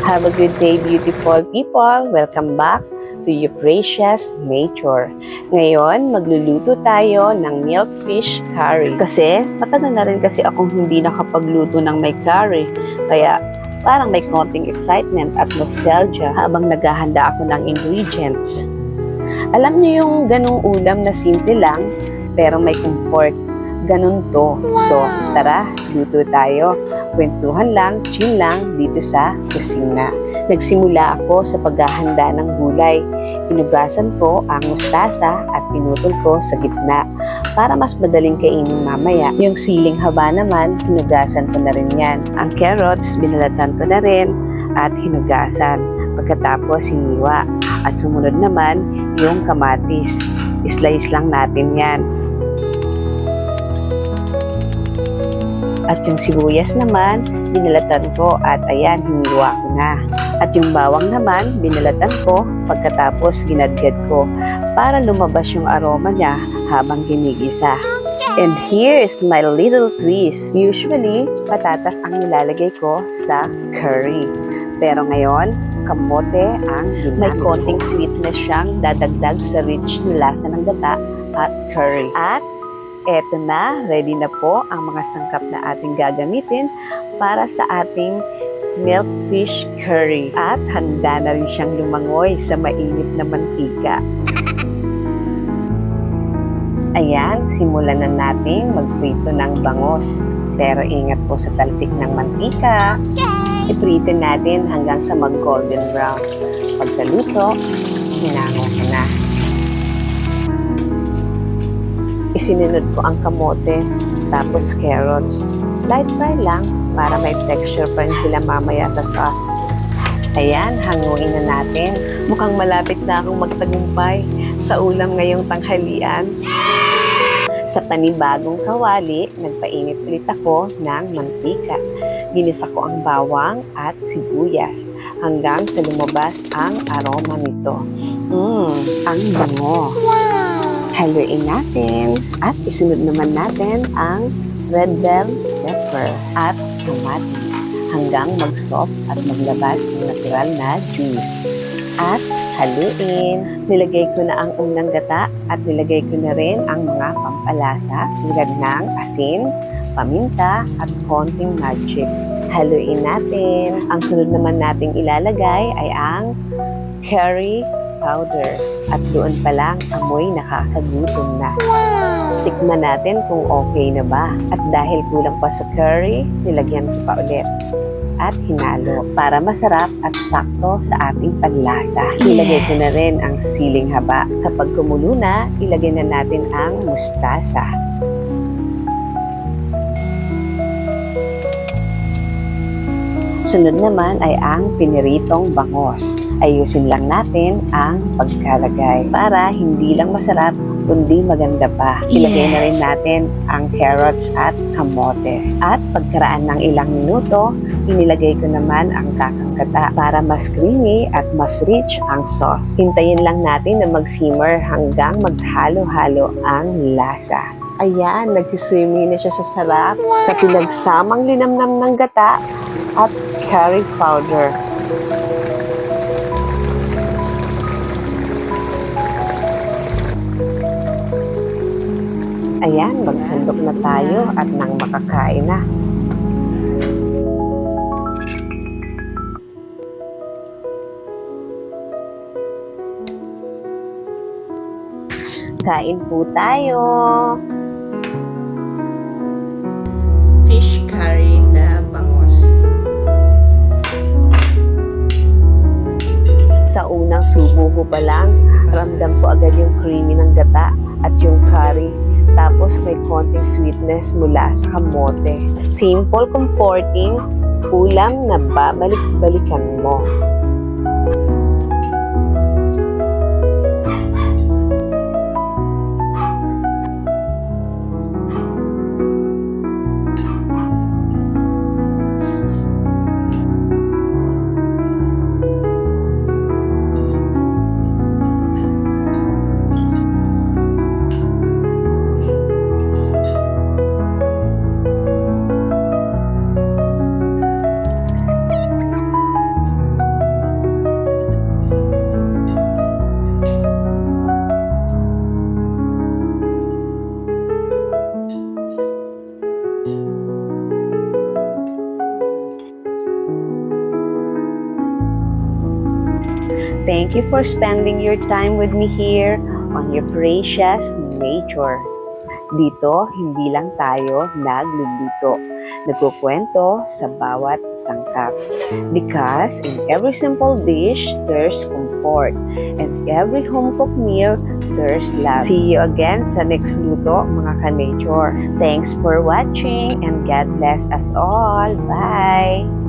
Have a good day, beautiful people. Welcome back to your precious nature. Ngayon, magluluto tayo ng milkfish curry. Kasi, matagal na rin kasi akong hindi nakapagluto ng may curry. Kaya, parang may konting excitement at nostalgia habang naghahanda ako ng ingredients. Alam niyo yung ganong ulam na simple lang, pero may comfort. Ganun to. So, tara, luto tayo. Kwentuhan lang, chill lang dito sa kusina. Nagsimula ako sa paghahanda ng gulay. Hinugasan ko ang mustasa at pinutol ko sa gitna para mas madaling kainin mamaya. Yung siling haba naman, hinugasan ko na rin yan. Ang carrots, binalatan ko na rin at hinugasan. Pagkatapos, hiniwa. At sumunod naman, yung kamatis. Slice lang natin yan. At yung sibuyas naman, binalatan ko at ayan, hiniwa ko na. At yung bawang naman, binalatan ko pagkatapos ginadgad ko para lumabas yung aroma niya habang ginigisa. And here's my little twist. Usually, patatas ang nilalagay ko sa curry. Pero ngayon, kamote ang ginamit. May konting sweetness siyang dadagdag sa rich na lasa ng gata at curry. At eto na, ready na po ang mga sangkap na ating gagamitin para sa ating milkfish curry. At handa na rin siyang lumangoy sa mainit na mantika. Ayan, simulan na natin magprito ng bangos. Pero ingat po sa talsik ng mantika. Iprito natin hanggang sa mag-golden brown. Pagkaluto, hinango ko na. Isinunod ko ang kamote, tapos carrots. Light fry lang para may texture pa rin sila mamaya sa sauce. Ayan, hanguin na natin. Mukhang malapit na akong magtagumpay sa ulam ngayong tanghalian. Sa panibagong kawali, nagpainit ulit ako ng mantika. Ginisa ko ang bawang at sibuyas hanggang sa lumabas ang aroma nito. Ang bango. Haluin natin at isunod naman natin ang red bell pepper at kamatis hanggang mag-soft at maglabas ng natural na juice. At haluin. Nilagay ko na ang unang gata at nilagay ko na rin ang mga pampalasa tulad ng asin, paminta at konting magic. Haluin natin. Ang sunod naman nating ilalagay ay ang curry powder. At doon pa lang, amoy nakakagutom na. Tikman natin kung okay na ba. At dahil kulang pa sa curry, nilagyan ko pa ulit. At hinalo para masarap at sakto sa ating panlasa. Ilagay ko na rin ang siling haba. Kapag kumulo na, ilagay na natin ang mustasa. Sunod naman ay ang piniritong bangos. Ayusin lang natin ang pagkalagay para hindi lang masarap kundi maganda pa. Ilagay na rin natin ang carrots at kamote. At pagkaraan ng ilang minuto, inilagay ko naman ang kakang gata para mas creamy at mas rich ang sauce. Hintayin lang natin na mag-simmer hanggang maghalo-halo ang lasa. Ayan, nagsiswimming na siya sa sarap sa pinagsamang linamnam ng gata at curry powder. Ayan, magsandok na tayo at nang makakain na. Kain po tayo. Fish curry na bangos. Sa unang subo ko pa lang, ramdam ko agad yung creamy ng gata at yung curry. Tapos may konting sweetness mula sa kamote. Simple, comforting, ulam na babalik-balikan mo. Thank you for spending your time with me here on your precious nature. Dito, hindi lang tayo nagluluto. Nagkukwento sa bawat sangkap. Because in every simple dish, there's comfort. And every home-cooked meal, there's love. See you again sa next luto, mga ka-nature. Thanks for watching and God bless us all. Bye!